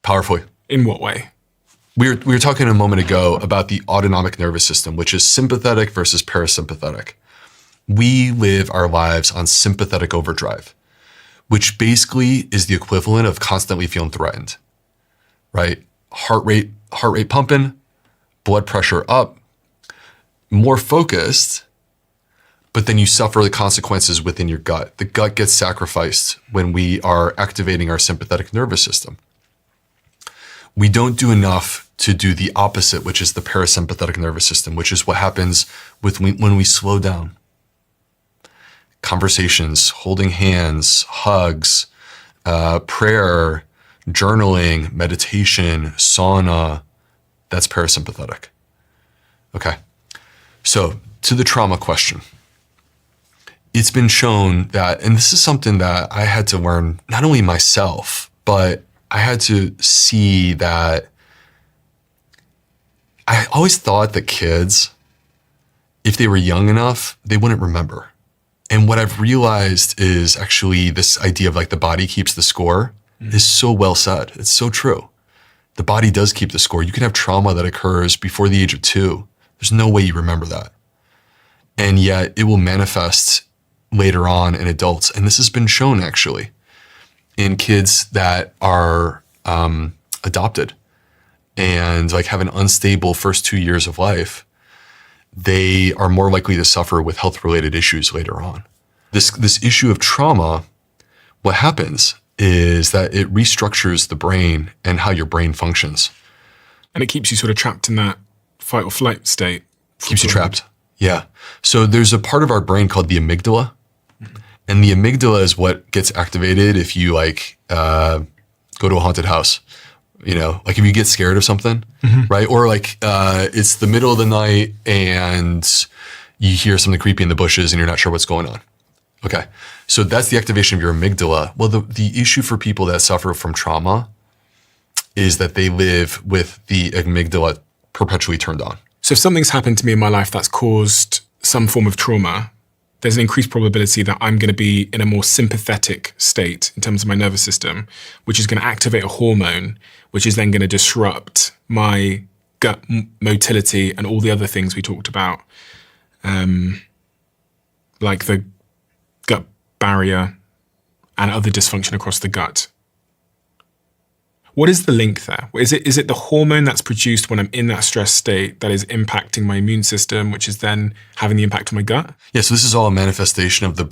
Powerfully. In what way? We were talking a moment ago about the autonomic nervous system, which is sympathetic versus parasympathetic. We live our lives on sympathetic overdrive, which basically is the equivalent of constantly feeling threatened, right? Heart rate pumping, blood pressure up, more focused, but then you suffer the consequences within your gut. The gut gets sacrificed when we are activating our sympathetic nervous system. We don't do enough to do the opposite, which is the parasympathetic nervous system, which is what happens when we slow down. Conversations, holding hands, hugs, prayer, journaling, meditation, sauna, that's parasympathetic. Okay. So to the trauma question. It's been shown that, and this is something that I had to learn not only myself, but I had to see that I always thought that kids, if they were young enough, they wouldn't remember. And what I've realized is actually this idea of like the body keeps the score is so well said. It's so true. The body does keep the score. You can have trauma that occurs before the age of 2. There's no way you remember that. And yet it will manifest later on in adults. And this has been shown actually in kids that are adopted and like have an unstable first 2 years of life. They are more likely to suffer with health-related issues later on. This issue of trauma, what happens is that it restructures the brain and how your brain functions. And it keeps you sort of trapped in that fight or flight state. Keeps you trapped. Yeah. So there's a part of our brain called the amygdala. And the amygdala is what gets activated if you like go to a haunted house. You know, like if you get scared of something, right? Or like it's the middle of the night and you hear something creepy in the bushes and you're not sure what's going on. Okay. So that's the activation of your amygdala. Well, the issue for people that suffer from trauma is that they live with the amygdala perpetually turned on. So if something's happened to me in my life that's caused some form of trauma, there's an increased probability that I'm going to be in a more sympathetic state in terms of my nervous system, which is going to activate a hormone, which is then going to disrupt my gut motility and all the other things we talked about, like the gut barrier and other dysfunction across the gut. What is the link there? Is it the hormone that's produced when I'm in that stress state that is impacting my immune system, which is then having the impact on my gut? Yeah, so this is all a manifestation of the